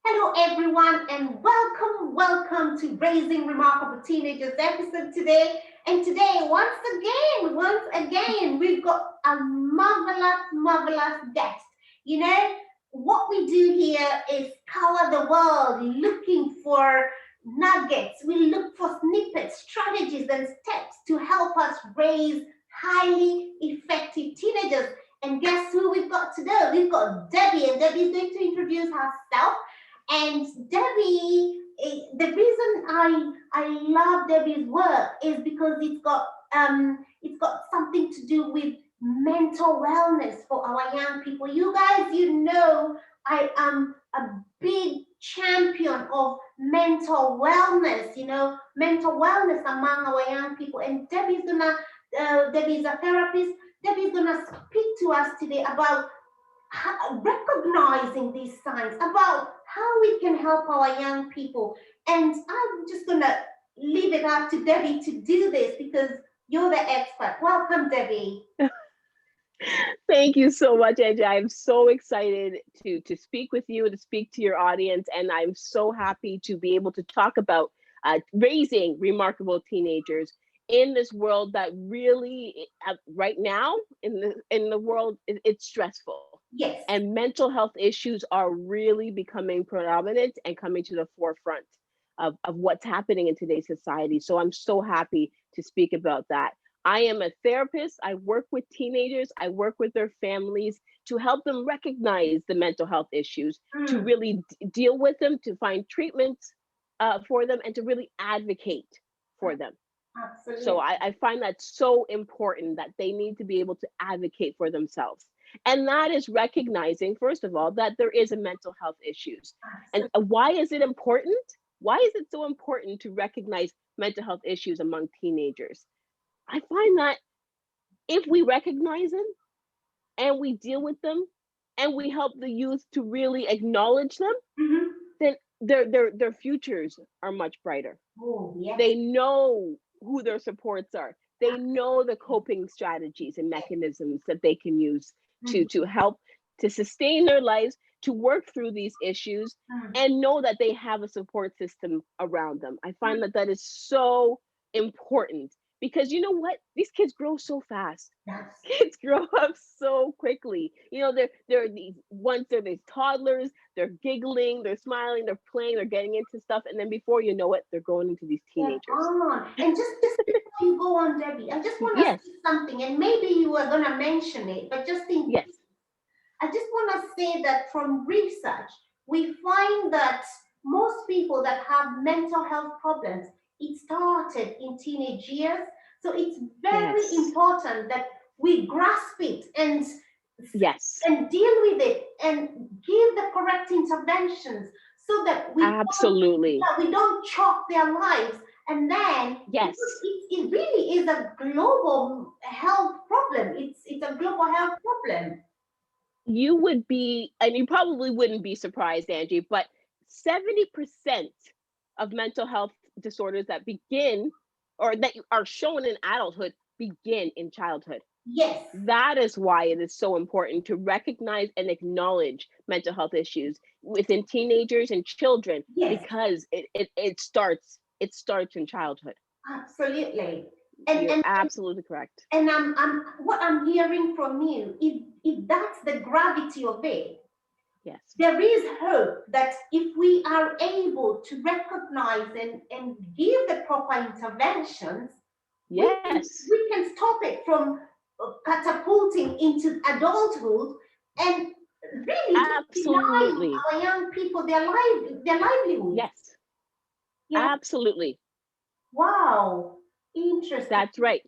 Hello, everyone, and welcome to Raising Remarkable Teenagers episode today. And today, once again, we've got a marvelous guest. You know, what we do here is color the world looking for nuggets. We look for snippets, strategies, and steps to help us raise highly effective teenagers. And guess who we've got today? We've got Debbie, and Debbie is going to introduce herself. And Debbie, the reason I love Debbie's work is because it's got something to do with mental wellness for our young people. You guys, I am a big champion of mental wellness. Mental wellness among our young people. And Debbie's a therapist. Debbie's gonna speak to us today about recognizing these signs, about how we can help our young people. And I'm just going to leave it up to Debbie to do this because you're the expert. Welcome, Debbie. Thank you so much, Angie. I'm so excited to speak with you, to speak to your audience, and I'm so happy to be able to talk about raising remarkable teenagers in this world that really, right now, in the world, it's stressful. Yes. And mental health issues are really becoming predominant and coming to the forefront of what's happening in today's society. So I'm so happy to speak about that. I am a therapist. I work with teenagers. I work with their families to help them recognize the mental health issues, to really deal with them, to find treatments for them, and to really advocate for them. Absolutely. So I find that so important that they need to be able to advocate for themselves. And that is recognizing, first of all, that there is a mental health issues. Absolutely. And why is it important? Why is it so important to recognize mental health issues among teenagers? I find that if we recognize them and we deal with them and we help the youth to really acknowledge them, then their futures are much brighter. Oh, yes. They know who their supports are. They know the coping strategies and mechanisms that they can use to help to sustain their lives, to work through these issues, and know that they have a support system around them. I find that is so important because you know what? These kids grow so fast. Yes. Kids grow up so quickly. They're these toddlers, they're giggling, they're smiling, they're playing, they're getting into stuff, and then before you know it, they're growing into these teenagers. And just before you go on, Debbie, I just want to say something, and maybe you were going to mention it, but just in case, I just want to say that from research, we find that most people that have mental health problems, it started in teenage years. So it's very important that we grasp it and deal with it and give the correct interventions so that we don't choke their lives. And then it really is a global health problem. It's a global health problem. You would be, and you probably wouldn't be surprised, Angie, but 70% of mental health disorders that begin or that are shown in adulthood begin in childhood. Yes. That is why it is so important to recognize and acknowledge mental health issues within teenagers and children because it starts in childhood. Absolutely. You're absolutely correct. And what I'm hearing from you, if that's the gravity of it, there is hope that if we are able to recognize and give the proper interventions, we can stop it from catapulting into adulthood and really denying our young people their livelihood. Yes. Absolutely. Wow. Interesting. That's right.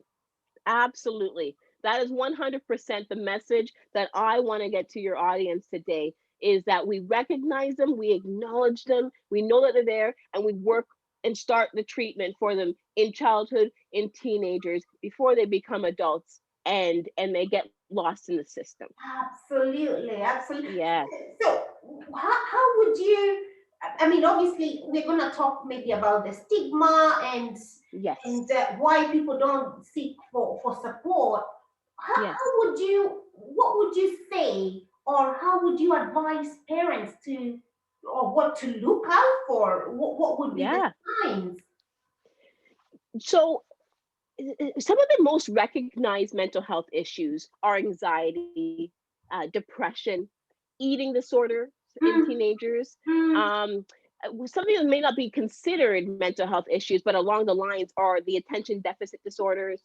Absolutely. That is 100% the message that I want to get to your audience today is that we recognize them, we acknowledge them, we know that they're there, and we work and start the treatment for them in childhood, in teenagers, before they become adults and they get lost in the system. Absolutely. Yes. So how would you, I mean, obviously, we're going to talk maybe about the stigma and why people don't seek for support. What would you say, or how would you advise parents to or what to look out for? What would be the Yeah. signs? So some of the most recognized mental health issues are anxiety, depression, eating disorders in Mm, teenagers. mm, Something that may not be considered mental health issues, but along the lines are the attention deficit disorders,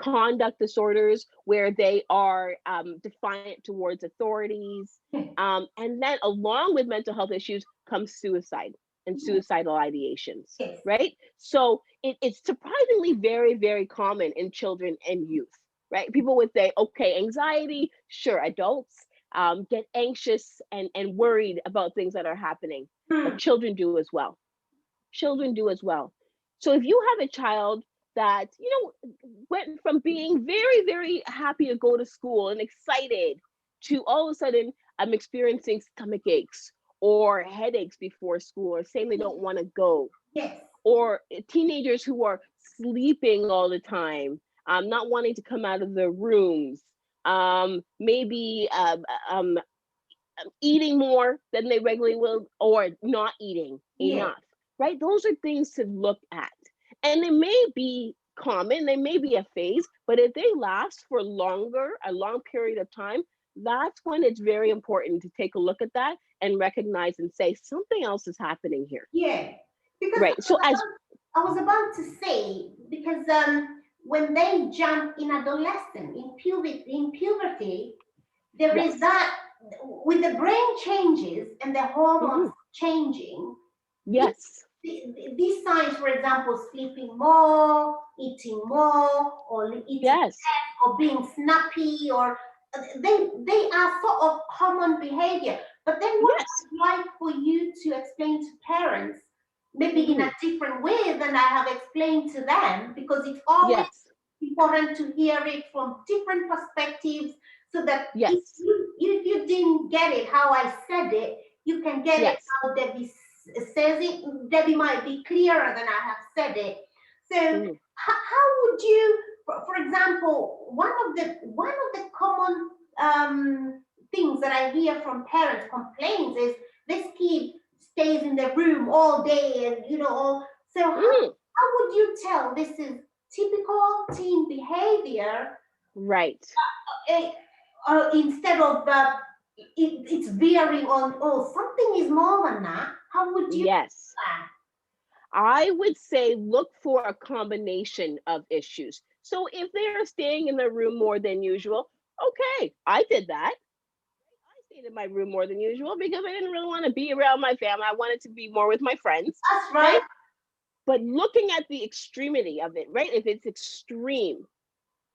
conduct disorders, where they are defiant towards authorities. yeah, And then along with mental health issues comes suicide and yeah, suicidal ideations, yes. right? So it's surprisingly very, very common in children and youth, right? People would say, okay, anxiety, sure, adults get anxious and worried about things that are happening, but Mm, children do as well. Children do as well. So if you have a child that, went from being very, very happy to go to school and excited to all of a sudden I'm experiencing stomach aches or headaches before school or saying they yes, don't want to go, yes, or teenagers who are sleeping all the time, not wanting to come out of their rooms, maybe eating more than they regularly will, or not eating yes, enough, right? Those are things to look at. And they may be common, they may be a phase, but if they last for longer, a long period of time, that's when it's very important to take a look at that and recognize and say something else is happening here, yeah. Because right? So as I was about to say, because when they jump in adolescence, in puberty, there is yes, that with the brain changes and the hormones mhm, changing. These, yes, these signs, for example, sleeping more, eating more, or eating yes, less, or being snappy, or they are sort of common behavior. But then what yes, I'd like for you to explain to parents, maybe in a mhm, different way than I have explained to them, because it's always yes, important to hear it from different perspectives, so that if yes, you didn't get it how I said it, you can get it yes, how Debbie says it. Debbie might be clearer than I have said it. So mhm, how would you, for example, one of the common things that I hear from parents complaints is this kid stays in the room all day, and so mhm, how would you tell this is typical teen behavior, right, eh, instead of it's veering on, oh, something is more than that? How would you do yes. that? I would say look for a combination of issues. So if they are staying in their room more than usual, okay, I did that. I stayed in my room more than usual because I didn't really want to be around my family. I wanted to be more with my friends, That's right. right? But looking at the extremity of it, right? If it's extreme,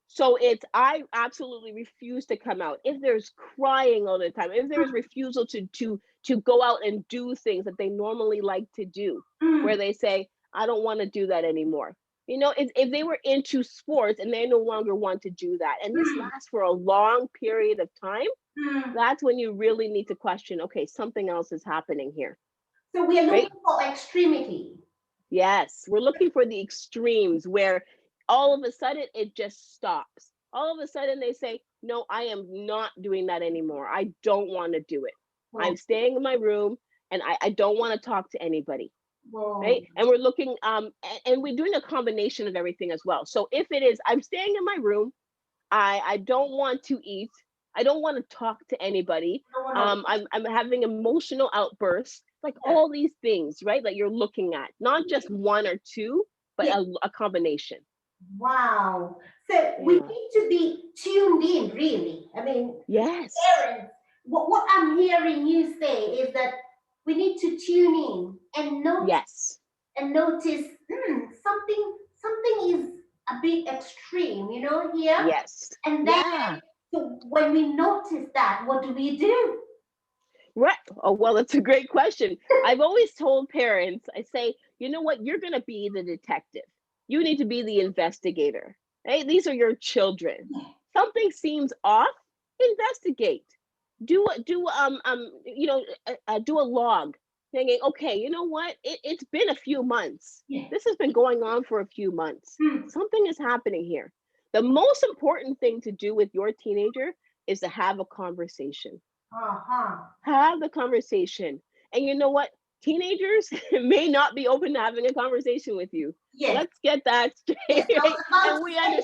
so it's I absolutely refuse to come out. If there's crying all the time, if there's refusal to go out and do things that they normally like to do, where Mm, they say, I don't want to do that anymore. If they were into sports and they no longer want to do that, and this mm, lasts for a long period of time, mm. that's when you really need to question, okay, something else is happening here, So we are right? looking for extremity. Yes, we're looking for the extremes where all of a sudden it just stops. All of a sudden they say, no, I am not doing that anymore. I don't want to do it. I'm Whoa, staying in my room and I don't want to talk to anybody. whoa. Right. And we're looking, and we're doing a combination of everything as well. So if it is, I'm staying in my room, I don't want to eat. I don't want to talk to anybody. I don't want to. I'm having emotional outbursts, like Yeah, all these things, right? That you're looking at, not just one or two, but yeah. a combination. Wow. So we Yeah. need to be tuned in, really. I mean, Yes. parents, what I'm hearing you say is that we need to tune in and Yes. notice, something is a bit extreme, here. Yes. And then, Yeah. so when we notice that, what do we do? Right. Oh, well, that's a great question. I've always told parents, I say, you know what? You're going to be the detective. You need to be the investigator. Right? These are your children. Something seems off, investigate. Do a log thinking, okay, you know what? It's been a few months. Yeah. This has been going on for a few months. Hmm. Something is happening here. The most important thing to do with your teenager is to have a conversation. Uh-huh. Have the conversation And you know what? Teenagers may not be open to having a conversation with you. Yes. Let's get that straight. Yes, I was about And to we say.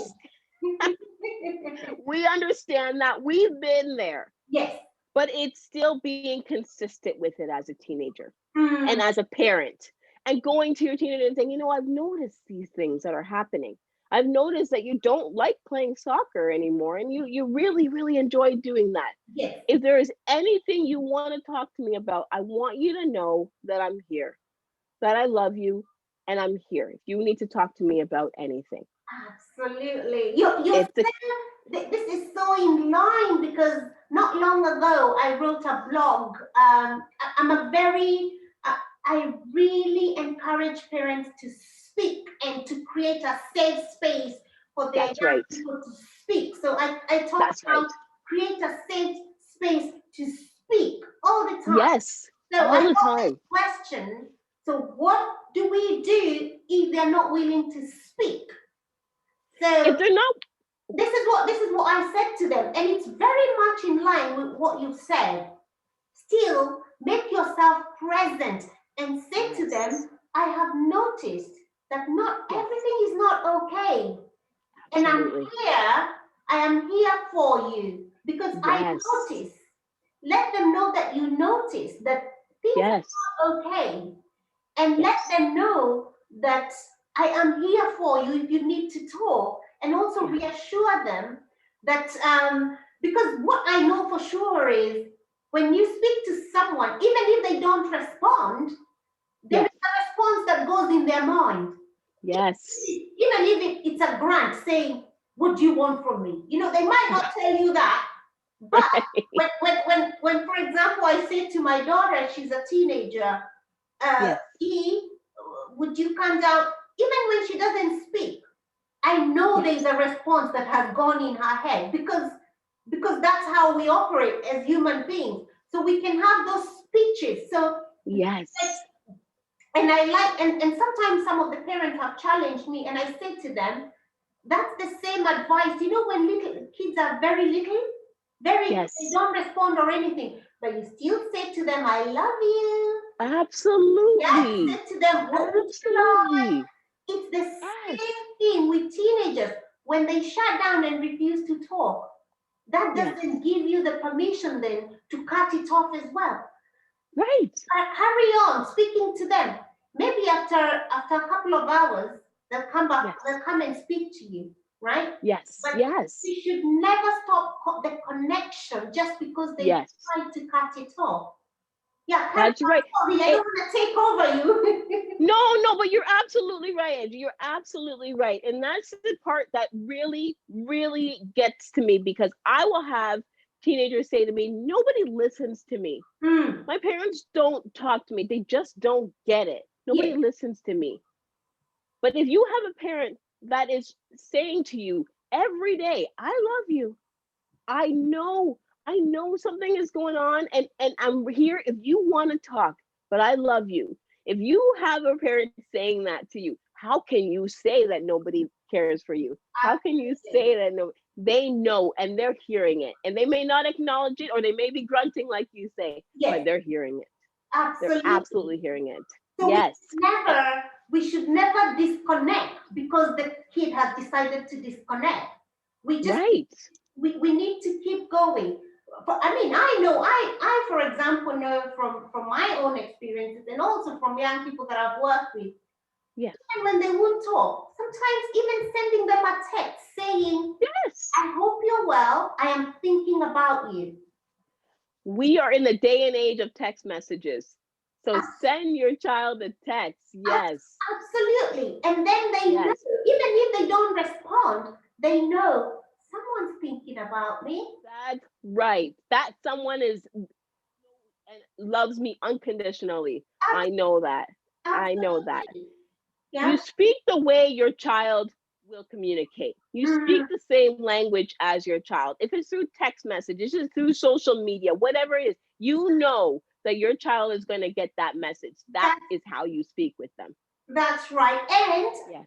we understand that we've been there, Yes. but it's still being consistent with it as a teenager and Mm, as a parent, and going to your teenager and saying, you know, I've noticed these things that are happening. I've noticed that you don't like playing soccer anymore, and you really, really enjoy doing that. yes. If there is anything you want to talk to me about, I want you to know that I'm here, that I love you, and I'm here if you need to talk to me about anything. Absolutely. You It's a said this is so in line because not long ago I wrote a blog. I'm a very, I really encourage parents to speak and to create a safe space for their That's young right. people to speak. So I talk That's about right. create a safe space to speak all the time. Yes, So I all the got this time. question. So what do we do if they're not willing to speak? If So they're not, this is what I said to them, and it's very much in line with what you said. Still, make yourself present and say to yes, them, I have noticed that not yes, everything is not okay. And absolutely. I am here for you because I Yes, notice. Let them know that you notice that things yes, are not okay, and let yes, them know that I am here for you if you need to talk, and also yes, reassure them that because what I know for sure is when you speak to someone, even if they don't respond, there is yes, a response that goes in their mind. yes. Even if it's a grant saying, what do you want from me? They might not tell you that, but Right. when for example, I say to my daughter, she's a teenager, Yes, E, would you come down? Even when she doesn't speak, I know yes, there's a response that has gone in her head because that's how we operate as human beings. So we can have those speeches. So like, yes. and I like and sometimes some of the parents have challenged me, and I say to them, that's the same advice. When little kids are very little, they Yes, don't respond or anything, but you still say to them, I love you. Yes, absolutely. say to them, what would you like? Absolutely. It's the Yes, same thing with teenagers. When they shut down and refuse to talk, that yes. doesn't give you the permission then to cut it off as well. Right. Carry on speaking to them. Maybe after a couple of hours, they'll come back, Yes, they'll come and speak to you, right? yes, But yes, we should never stop the connection just because they yes. try to cut it off. Yeah, carry That's right. on, sorry, I It, don't want to take over you. no, no, but you're absolutely right, Angie. You're absolutely right. And that's the part that really, really gets to me, because I will have teenagers say to me, nobody listens to me. Hmm. My parents don't talk to me. They just don't get it. Nobody Yes, listens to me. But if you have a parent that is saying to you every day, I love you. I know something is going on, and I'm here if you want to talk, but I love you. If you have a parent saying that to you, how can you say that nobody cares for you? How can you absolutely. say that no, they know and they're hearing it, and they may not acknowledge it, or they may be grunting like you say, but Yes, they're hearing it. They're absolutely. absolutely hearing it. So Yes. And we should never disconnect because the kid has decided to disconnect. We just right. we need to keep going. I mean, I know, I for example know from my own experiences and also from young people that I've worked with, Yes. and when they won't talk, sometimes even sending them a text saying, Yes. I hope you're well, I am thinking about you. We are in the day and age of text messages. So send your child a text. Yes. Absolutely. And then they know, even Yes. if they don't respond, they know someone's thinking about me. That's right. That someone is and loves me unconditionally. I know that. I know that. Absolutely. You Yeah. speak the way your child will communicate. You speak Mhm. the same language as your child. If it's through text messages, it's through social media, whatever it is, you know that your child is going to get that message. That That's is how you speak with them. that's right. And Yes.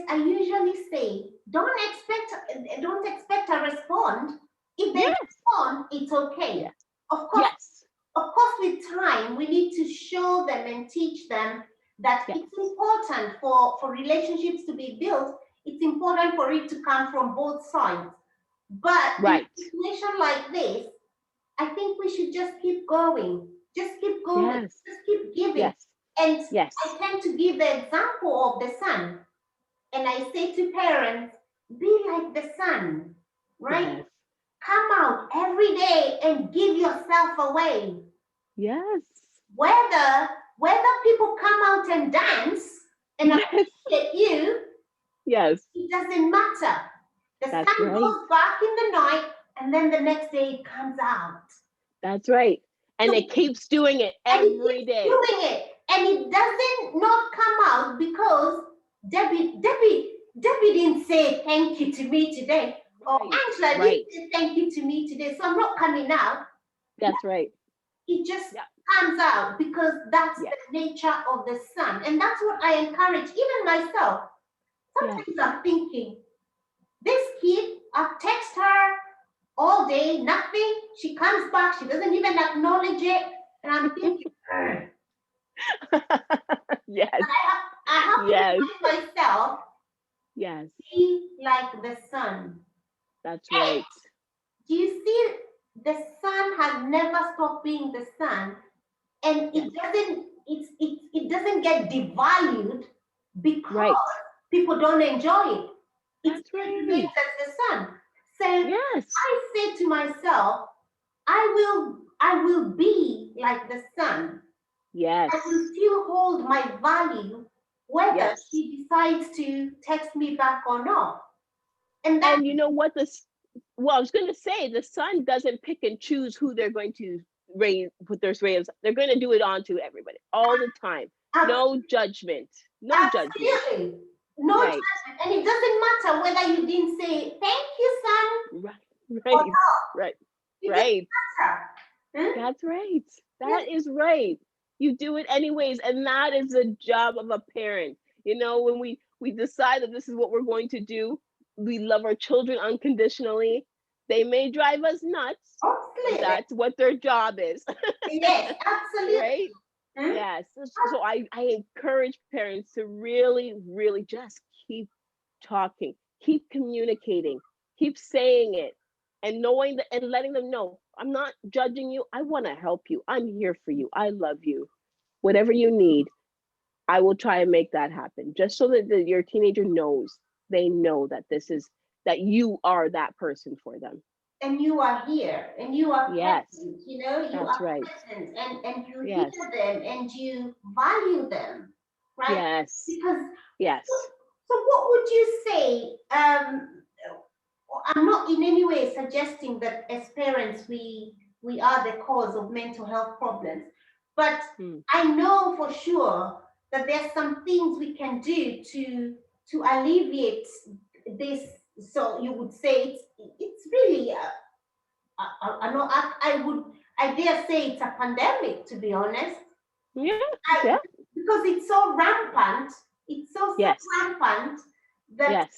I usually say, don't expect a respond. If they Yes. respond, it's okay. Yes. Of course, Yes. of course, with time, we need to show them and teach them that Yes. it's important for relationships to be built. It's important for it to come from both sides. But in a Right. situation like this, I think we should just keep going. Just keep going. Yes. Just keep giving. Yes. And Yes. I tend to give the example of the sun. And I say to parents, be like the sun, right? Yes. Come out every day and give yourself away. Yes. Whether people come out and dance and Yes. appreciate you, Yes. it doesn't matter. The That's sun right. goes back in the night and then the next day it comes out. That's right. And So, it keeps doing it and it every keeps day. doing it. And it doesn't not come out because Debbie didn't say thank you to me today. Or Right. Angela Right. didn't say thank you to me today. So I'm not coming out. That's right. It just Yeah. comes out because that's Yes. the nature of the sun. And that's what I encourage, even myself. Yes. Sometimes I'm thinking, this kid, I've texted her all day, nothing. She comes back, she doesn't even acknowledge it. And I'm thinking, "Ugh." Yes. I have to Yes. remind myself, Yes. be like the sun. That's And right. do you see, the sun has never stopped being the sun, and Yes. it doesn't get devalued because Right. people don't enjoy it. It That's still right. remains as the sun. So Yes. I say to myself, I will be like the sun. Yes. I will still hold my value whether Yes. she decides to text me back or not. And that, And you know what? I was going to say the sun doesn't pick and choose who they're going to raise, put their rays. They're going to do it on to everybody all the time. No judgment. No judgment. absolutely. No Right. judgment. And it doesn't matter whether you didn't say thank you, son, Right. or Right. not. Right. It doesn't Right. matter. Hmm? That's right. Yes. That is right. You do it anyways, and that is the job of a parent. You know, when we decide that this is what we're going to do, we love our children unconditionally. They may drive us nuts, but Absolutely. that's what their job is, Yes, absolutely. right? Hmm? Yes. So I encourage parents to really, really just keep talking, keep communicating, keep saying it, and knowing that and letting them know, I'm not judging you. I want to help you. I'm here for you. I love you. Whatever you need, I will try and make that happen. Just so that your teenager knows, they know that that you are that person for them. And you are here and you are Yes, present, you know, you that's are right. present and you Yes, hear them and you value them, right? yes, Because yes, so what would you say? I'm not in any way suggesting that as parents we are the cause of mental health problems, but mm, I know for sure that there's some things we can do to alleviate this. So you would say it's really I dare say it's a pandemic, to be honest. yeah, I, yeah, because it's so rampant, it's so yes, rampant that yes.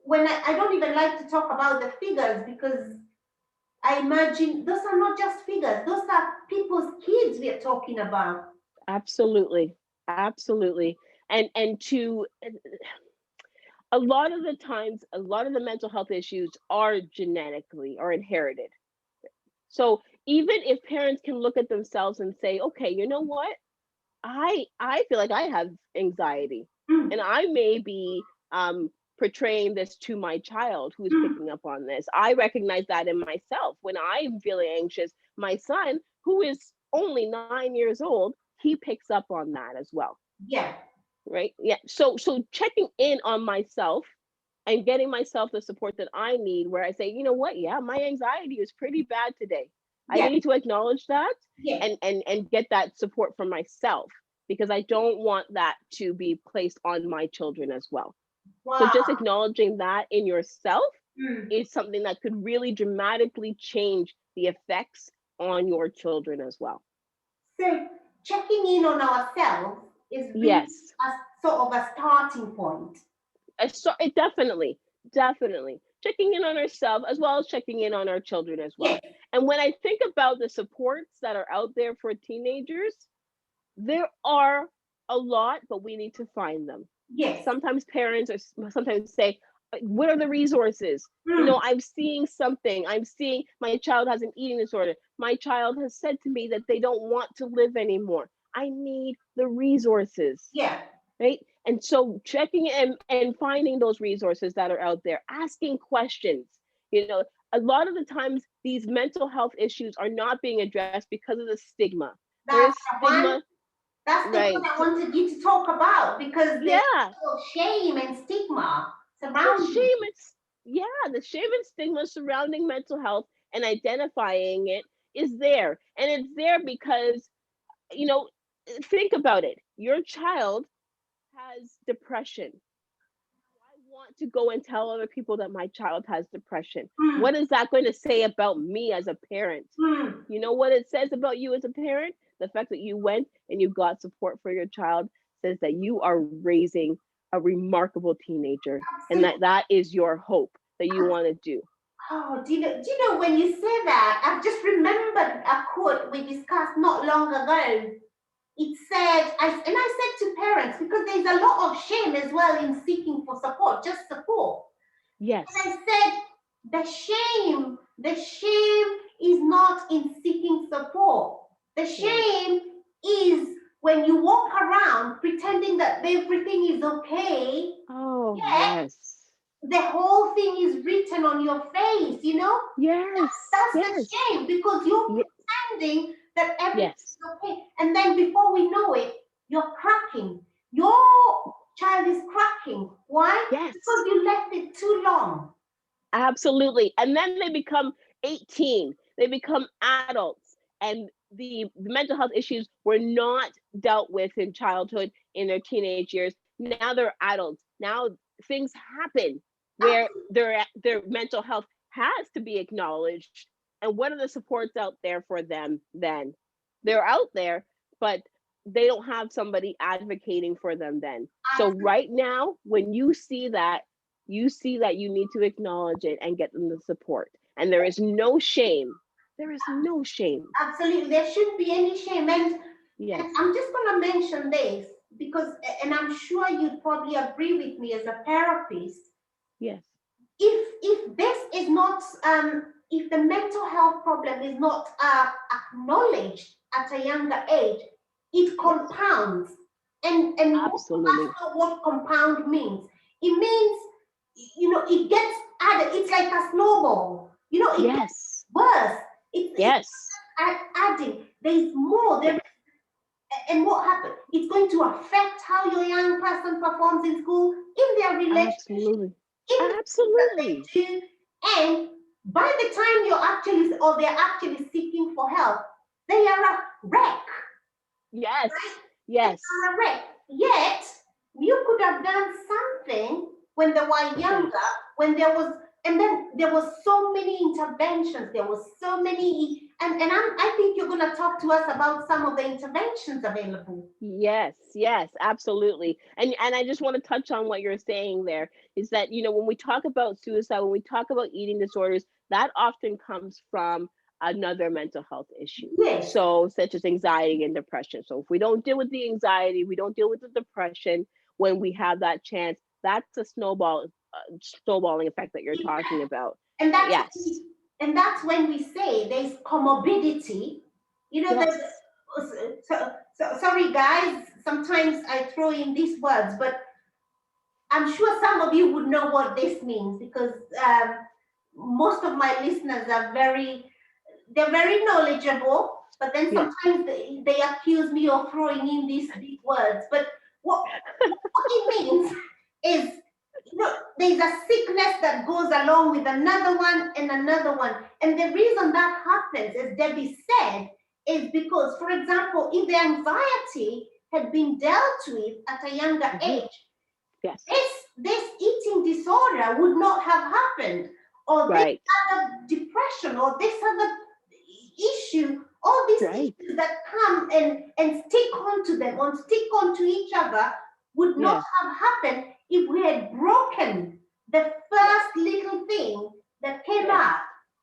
when I don't even like to talk about the figures because I imagine those are not just figures, those are people's kids we are talking about. Absolutely, absolutely. And to a lot of the times, a lot of the mental health issues are genetically or inherited. So even if parents can look at themselves and say, okay, you know what? I feel like I have anxiety, Mm, and I may be portraying this to my child who is mm, picking up on this. I recognize that in myself when I'm feeling anxious. My son, who is only 9 years old, he picks up on that as well, yeah, right? Yeah. So checking in on myself and getting myself the support that I need, where I say, you know what, yeah, my anxiety is pretty bad today. I yeah, need to acknowledge that yeah. and get that support from myself, because I don't want that to be placed on my children as well. So Wow. just acknowledging that in yourself Mm. is something that could really dramatically change the effects on your children as well. So checking in on ourselves is really Yes. a sort of a starting point. So it definitely, definitely. checking in on ourselves as well as checking in on our children as well. Yes, And when I think about the supports that are out there for teenagers, there are a lot, but we need to find them. yes. Sometimes parents are sometimes say, "What are the resources?" You know, Mm, I'm seeing something. I'm seeing my child has an eating disorder. My child has said to me that they don't want to live anymore. I need the resources, yeah. right? And so checking and finding those resources that are out there, asking questions. You know, a lot of the times these mental health issues are not being addressed because of the stigma. There That's is the one. stigma, That's the one right? I wanted you to talk about because there's Yeah, shame and stigma the surrounding. shame is yeah, the shame and stigma surrounding mental health and identifying it is there. And it's there because, you know, think about it. Your child has depression. I want to go and tell other people that my child has depression. Mm, What is that going to say about me as a parent? mm. You know what it says about you as a parent? The fact that you went and you got support for your child says that you are raising a remarkable teenager and Absolutely. that is your hope that you want to do. Oh, do you know when you say that, I've just remembered a quote we discussed not long ago. It said, and I said to parents, because there's a lot of shame as well in seeking for support, just support. And Yes. I said, the shame is not in seeking support. The Right. shame is when you walk around pretending that everything is okay, Oh, yet yes. the whole thing is written on your face, you know? Yes. That's the Yes. shame because you're Ye- pretending that everything's yes. okay. And then before we know it, you're cracking. Your child is cracking. Why? Because Yes. you left it too long. Absolutely. And then they become 18, they become adults, and the mental health issues were not dealt with in childhood, in their teenage years. Now they're adults. Now things happen where their mental health has to be acknowledged. And what are the supports out there for them then? They're out there, but they don't have somebody advocating for them then. So right now, when you see that you need to acknowledge it and get them the support. And there is no shame. There is no shame. Absolutely. There shouldn't be any shame. And Yes. I'm just going to mention this because, and I'm sure you'd probably agree with me as a therapist. Yes. If this is not, if the mental health problem is not acknowledged at a younger age, it Yes. compounds. And most of us Absolutely. know what compound means. It means, you know, it gets added. It's like a snowball. You know, it gets Yes. worse. It's Yes. adding. There's more. Yes. And what happens? It's going to affect how your young person performs in school, in their relationship, Absolutely. in the things that they Absolutely. do. And by the time you're actually, or they're actually seeking for help, they are a wreck, right? Yes. They Yes. are a wreck. Yet, you could have done something when they were Right. younger, when there was, and then there was so many interventions, there was so many, I think you're going to talk to us about some of the interventions available. Yes, yes, absolutely. And I just want to touch on what you're saying there is that, you know, when we talk about suicide, when we talk about eating disorders, that often comes from another mental health issue. Yes. So, such as anxiety and depression. So, if we don't deal with the anxiety, we don't deal with the depression when we have that chance, that's a snowballing effect that you're talking about. and that's Yes. and that's when we say there's comorbidity. You know, there's Yes. sorry guys, sometimes I throw in these words, but I'm sure some of you would know what this means because most of my listeners are they're very knowledgeable, but then Yes. sometimes they accuse me of throwing in these big words. But what it means is, you know, there's a sickness that goes along with another one and another one. And the reason that happens, as Debbie said, is because, for example, if the anxiety had been dealt with at a younger Hmm. age, Yes. this eating disorder would not have happened, or this Right. other depression, or this other issue, all these Right. issues that come and stick onto them, or stick onto each other, would not Yes. have happened if we had broken the first little thing that came Yes.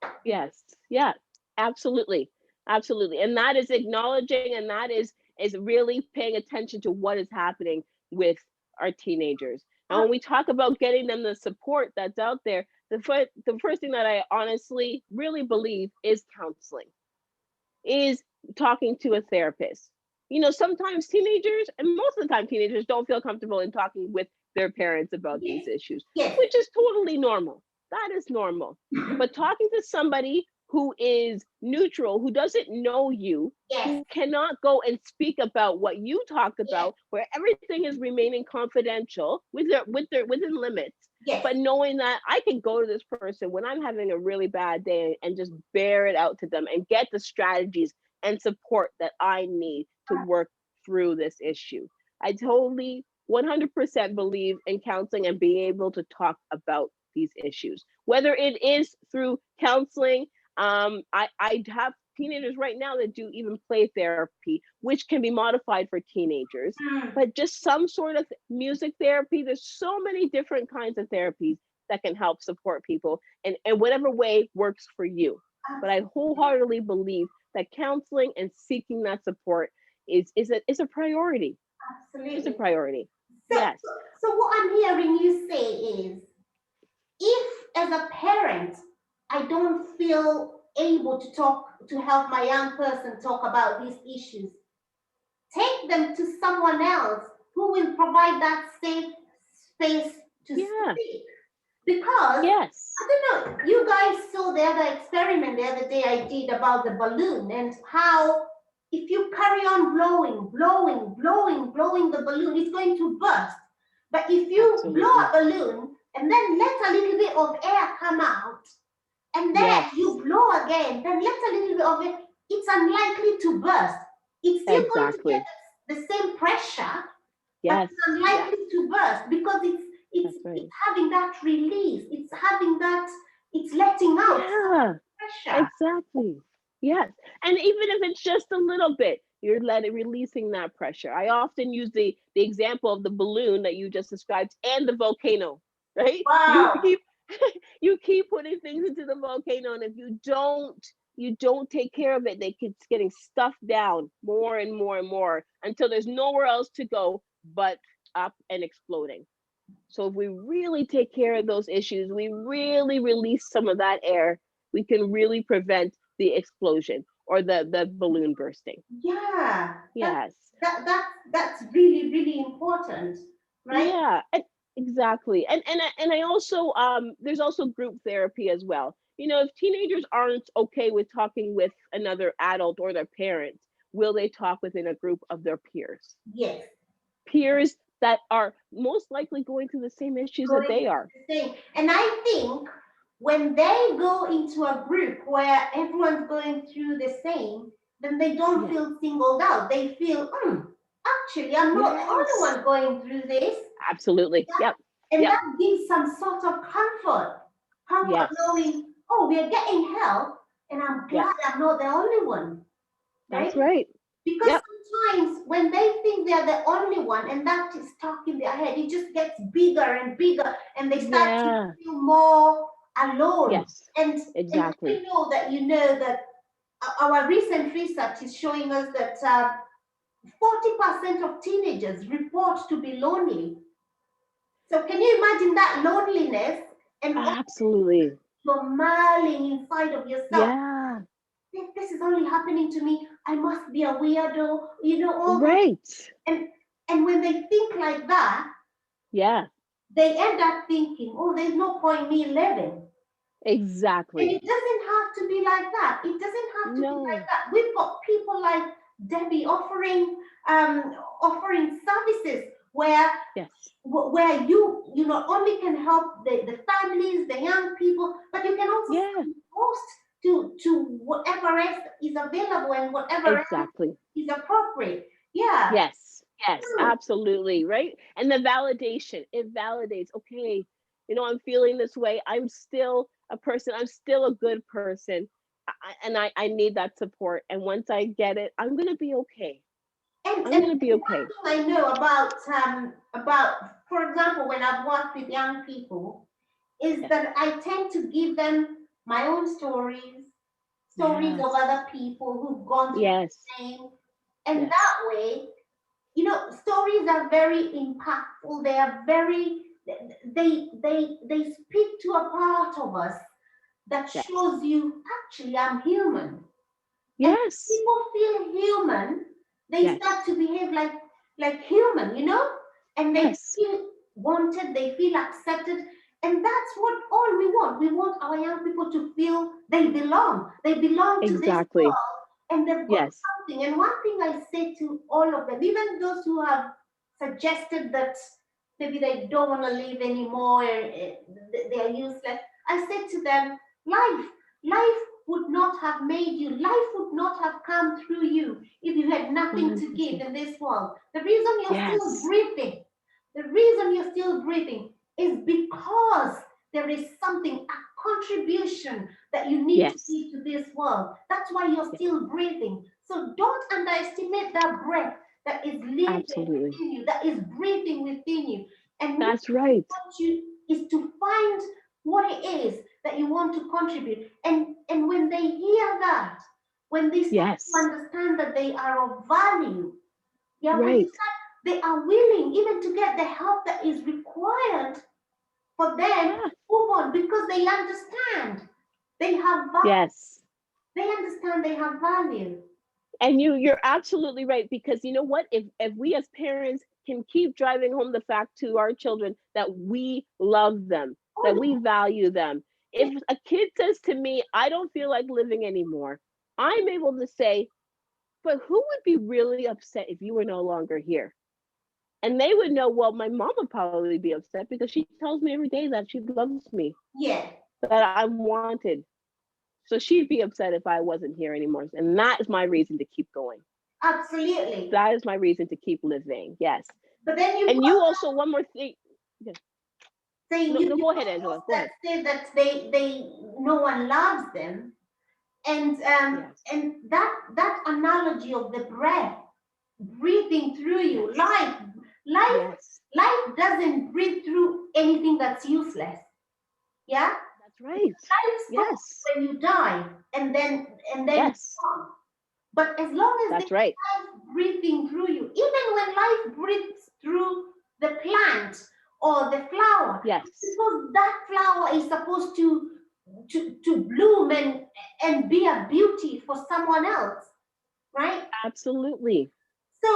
up. Yes. Yeah. Absolutely. Absolutely. And that is acknowledging, and that is really paying attention to what is happening with our teenagers. And when we talk about getting them the support that's out there, the first thing that I honestly really believe is counseling, is talking to a therapist. Sometimes teenagers, and most of the time teenagers, don't feel comfortable in talking with their parents about Yes, these issues, yes, which is totally normal. That is normal. But talking to somebody who is neutral, who doesn't know you, yes, who cannot go and speak about what you talked yes, about, where everything is remaining confidential within limits, yes. but knowing that I can go to this person when I'm having a really bad day and just bear it out to them and get the strategies and support that I need to work through this issue. I totally 100% believe in counseling and being able to talk about these issues, whether it is through counseling. I have teenagers right now that do even play therapy, which can be modified for teenagers, Mm, but just some sort of music therapy. There's so many different kinds of therapies that can help support people in whatever way works for you. But I absolutely, wholeheartedly believe that counseling and seeking that support is a priority. It's a absolutely. priority. So, Yes. so what I'm hearing you say is, if as a parent I don't feel able to talk to help my young person talk about these issues, take them to someone else who will provide that safe space to Yeah. speak. Because Yes. I don't know, you guys saw the other experiment the other day I did about the balloon, and how if you carry on blowing the balloon, it's going to burst. But if you blow a Absolutely. balloon and then let a little bit of air come out, and then Yes. you blow again, then let a little bit of it, it's unlikely to burst. It's still going to get Exactly. the same pressure, but Yes. it's Yes. unlikely to burst because That's it's right. having that release. It's having that, it's letting out some Yeah. pressure. Exactly. Yes. And even if it's just a little bit, you're letting releasing that pressure. I often use the example of the balloon that you just described and the volcano, right? You Wow. keep you keep putting things into the volcano, and if you don't take care of it, they keep getting stuffed down more and more and more until there's nowhere else to go but up and exploding. So if we really take care of those issues, we really release some of that air, we can really prevent the explosion or the balloon bursting. Yeah. That Yes. that's really, really important, right? Yeah, exactly. And I also there's also group therapy as well. If teenagers aren't okay with talking with another adult or their parents, will they talk within a group of their peers? Yes. Peers that are most likely going through the same issues that Going they are. through the same. And I think when they go into a group where everyone's going through the same, then they don't Yes. feel singled out. They feel, actually, I'm not the only Yes. one going through this. Absolutely. Yep. And Yep. that gives some sort of comfort. Comfort Yes. knowing, oh, we are getting help, and I'm Yes. glad I'm not the only one, right? That's right. Because Yep. sometimes when they think they're the only one and that is stuck in their head, it just gets bigger and bigger, and they start to Yeah. feel more alone. Yes. And Exactly. I know that our recent research is showing us that 40% of teenagers report to be lonely. So can you imagine that loneliness, and all Absolutely. you're marveling inside of yourself? Yeah. This is only happening to me. I must be a weirdo, all those. Right. And when they think like that, Yeah. they end up thinking, oh, there's no point me living. And Exactly. it doesn't have to be like that. It doesn't have to be like No. that. We've got people like Debbie offering services Yes. where you not only can help the families, the young people, but you can also Yeah. post to whatever else is available and whatever else Exactly. is appropriate. Yeah. Yes. Yes. Absolutely. Right. And the validation, it validates, okay, I'm feeling this way. I'm still a person. I'm still a good person. And I need that support. And once I get it, I'm going to be okay. I'm And going to be one okay. thing I know about, for example, when I've worked with young people, is Yes. that I tend to give them my own stories of Yes. other people who've gone through Yes. the same. And Yes. that way, stories are very impactful. They are very, they speak to a part of us that Yes. shows you, actually, I'm human. And Yes. people feel human, they Yes. start to behave like human, and they Yes. feel wanted, they feel accepted. And that's what all we want. We want our young people to feel they belong. They belong to this Exactly. world, and they've got Yes. something. And one thing I say to all of them, even those who have suggested that maybe they don't want to live anymore, they are useless, I said to them, life would not have made you, life would not have come through you if you had nothing to give 100%. in this world. The reason you're still Yes. breathing, the reason you're still breathing is because there is something, a contribution that you need to Yes. give to this world. That's why you're Yes. still breathing. So don't underestimate that breath that is living Absolutely. within you, that is breathing within you. And what That's right. I want you is to find what it is that you want to contribute. And when they hear that, when they start to Yes. understand that they are of value, yeah, when Right. they are willing even to get the help that is required for them Yeah. to move on, because they understand they have value. Yes. They understand they have value. And you're absolutely right, because you know what, if we as parents can keep driving home the fact to our children that we love them, that Oh we value them. yeah, If a kid says to me, I don't feel like living anymore, I'm able to say, but who would be really upset if you were no longer here? And they would know, well, my mom would probably be upset because she tells me every day that she loves me, yeah, that I'm wanted. So she'd be upset if I wasn't here anymore. And that is my reason to keep going. absolutely. That is my reason to keep living. Yes. But then you've And got you also, one more thing. Yeah. saying No, no, you've go got ahead, Angela. those Go that ahead. say that they no one loves them, and Yes. that analogy of the breath breathing through you, Yes. life Yes. life doesn't breathe through anything that's useless. Yeah, That's right. life stops Yes. when you die, and then it's Yes. gone. But as long as That's there's right. life breathing through you, even when life breathes through the plant or the flower, Yes. because that flower is supposed to bloom and be a beauty for someone else, right? Absolutely.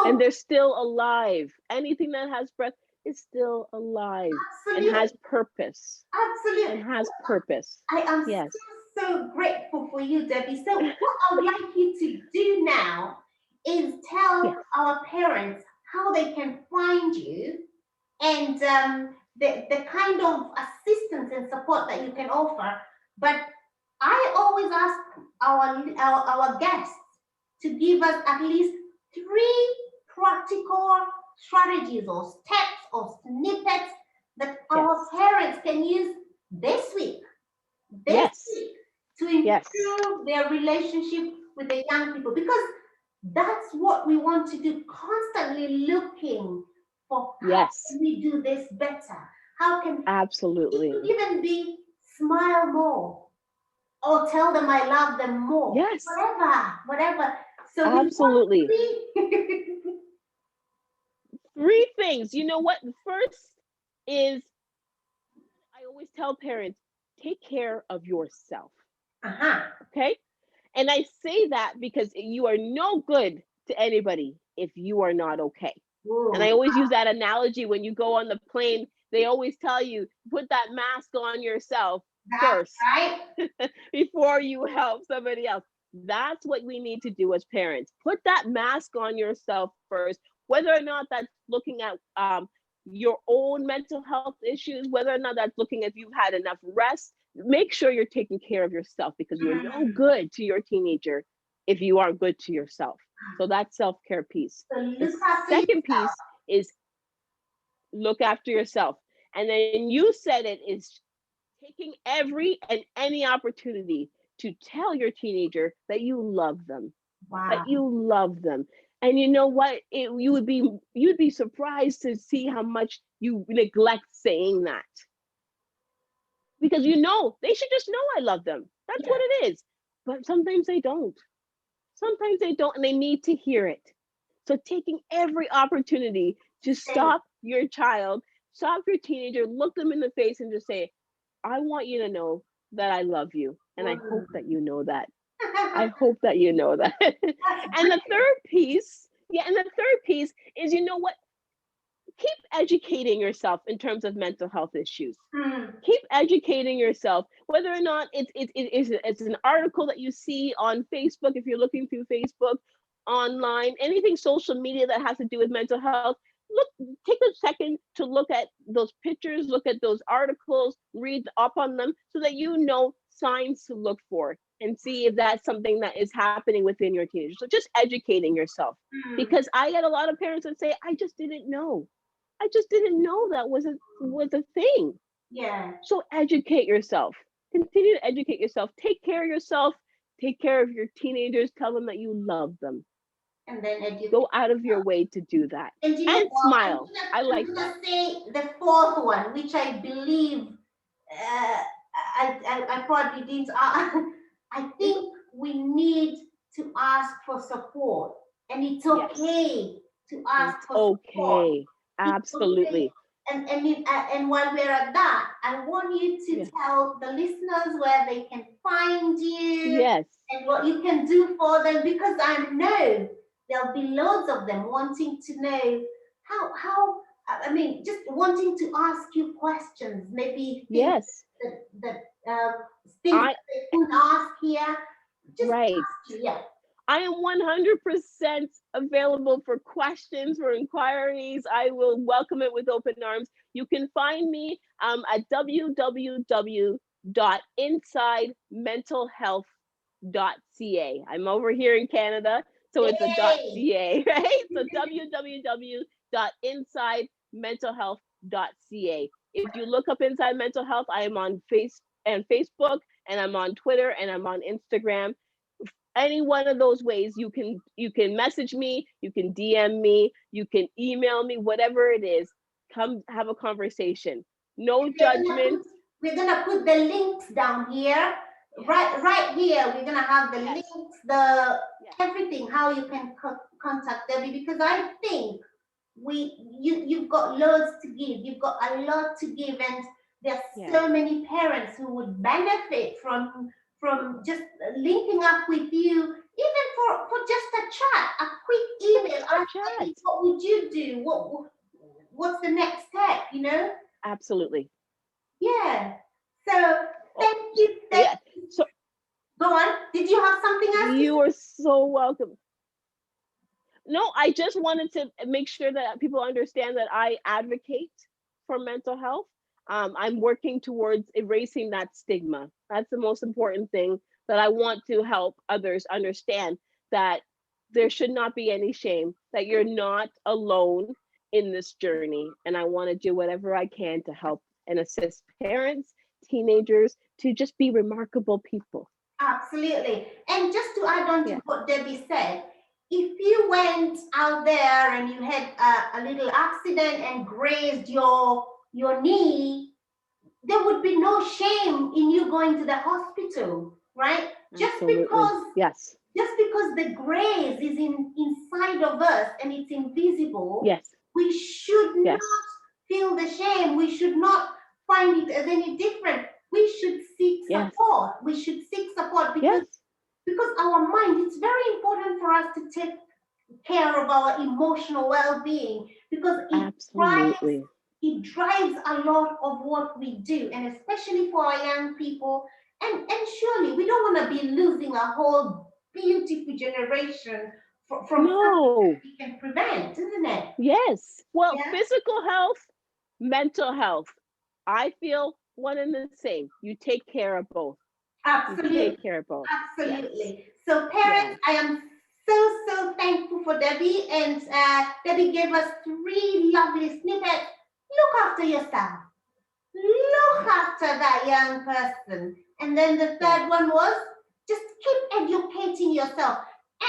And So they're still alive. Anything that has breath is still alive and has absolutely, purpose. And absolutely. has purpose. I am Yes. so grateful for you, Debbie. So, what I would like you to do now is tell Yes. our parents how they can find you, and the kind of assistance and support that you can offer. But I always ask our guests to give us at least three practical strategies or steps or snippets that our Yes. parents can use this week this Yes. week to Yes. improve their relationship with the young people, because that's what we want to do, constantly looking for how Yes. can we do this better, how can it Absolutely. could even be smile more or tell them I love them more, Yes. whatever. So we've got Absolutely. three. Three things. You know what? The first is, I always tell parents, take care of yourself. Uh-huh. Okay. And I say that because you are no good to anybody if you are not okay. And I Ooh, always use that analogy when you go on the plane. They always tell you, put that mask on yourself that's first right. before you help somebody else. That's what we need to do as parents. Put that mask on yourself first, whether or not that's looking at your own mental health issues, whether or not that's looking if you've had enough rest. Make sure you're taking care of yourself, because you're no Mm. good to your teenager if you aren't good to yourself. So that's self-care piece. So The look after second yourself. piece is look after yourself. And then you said it is taking every and any opportunity to tell your teenager that you love them, Wow. that you love them. And you know what? You'd be surprised to see how much you neglect saying that. because you know they should just know I love them. That's Yeah. what it is. But sometimes they don't. Sometimes they don't, and they need to hear it. So taking every opportunity to Same. stop your child, stop your teenager, look them in the face and just say, I want you to know that I love you. And I hope Mm. that you know that. I hope that you know that. That's And the brilliant. third piece, yeah, and the third piece is, you know what? Keep educating yourself in terms of mental health issues. Mm. Keep educating yourself, whether or not it's an article that you see on Facebook, if you're looking through Facebook, online, anything social media that has to do with mental health. Take a second to look at those pictures, look at those articles, read up on them so that you know signs to look for and see if that's something that is happening within your teenager. So just educating yourself, Mm. because I get a lot of parents that say, I just didn't know. I just didn't know that was a thing. Yeah. So educate yourself. Continue to educate yourself. Take care of yourself. Take care of your teenagers. Tell them that you love them. And then educate. Go out of your way to do that. And you know, And smile. I I'm like gonna that. say the fourth one, which I believe I probably didn't. I Mhm. think we need to ask for support, and it's Yes. okay to ask It's for support. okay. It's okay. Absolutely. And while we're at that, I want you to Yeah. tell the listeners where they can find you Yes. and what you can do for them, because I know there'll be loads of them wanting to know how I mean, just wanting to ask you questions, maybe things Yes. that things I that they couldn't ask here. Just right. ask you, yeah. I am 100% available for questions, for inquiries. I will welcome it with open arms. You can find me at www.insidementalhealth.ca. I'm over here in Canada, so it's a Yay! .ca, right? So www.insidementalhealth.ca. If you look up Inside Mental Health, I am on Facebook, and I'm on Twitter, and I'm on Instagram. Any one of those ways, you can message me, you can DM me, you can email me, whatever it is. Come have a conversation. No And judgment. we're gonna put the links down here. Yes. Right here, we're gonna have the Yes. links, the Yes. everything, how you can contact Debbie, because I think you've got loads to give. You've got a lot to give, and there's Yes. so many parents who would benefit from just linking up with you, even for just a chat, a quick email. Just a chat. What would you do? What's the next step? You know? Absolutely. Yeah. So Oh, thank you. yeah. So Go on. Did you have something else to you are so welcome. No, I just wanted to make sure that people understand that I advocate for mental health. I'm working towards erasing that stigma. That's the most important thing, that I want to help others understand, that there should not be any shame, that you're not alone in this journey. And I want to do whatever I can to help and assist parents, teenagers to just be remarkable people. Absolutely. And just to add on to Yeah. what Debbie said, if you went out there and you had a little accident and grazed your knee, there would be no shame in you going to the hospital, right? Absolutely. Yes. Just because the grace is inside of us and it's invisible, Yes. we should Yes. not feel the shame. We should not find it as any different. We should seek Yes. support. We should seek support Yes. because our mind, it's very important for us to take care of our emotional well-being, because Absolutely. it drives a lot of what we do, and especially for our young people. And surely we don't want to be losing a whole beautiful generation from something that No. we can prevent, isn't it? Yes. Well, Yeah, physical health, mental health, I feel one and the same. You take care of both. You take absolutely. care of both. Yes. Absolutely. So, parents, Yes. I am so thankful for Debbie. And Debbie gave us three lovely snippets. Look after yourself, look after that young person. And then the Yes. third one was just keep educating yourself.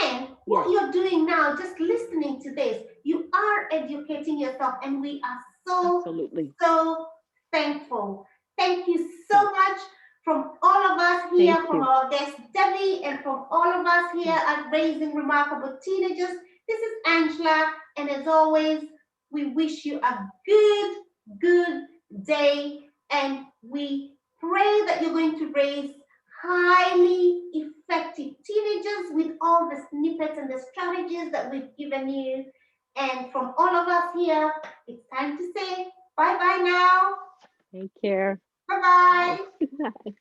And what Yes. you're doing now, just listening to this, you are educating yourself. And we are so, Absolutely. so thankful. Thank you so much from all of us here, Thank from you. our guest Debbie, and from all of us here at Raising Remarkable Teenagers. This is Angela, and as always, we wish you a good day, and we pray that you're going to raise highly effective teenagers with all the snippets and the strategies that we've given you. And from all of us here, it's time to say bye bye now. Take care. Bye bye. Bye.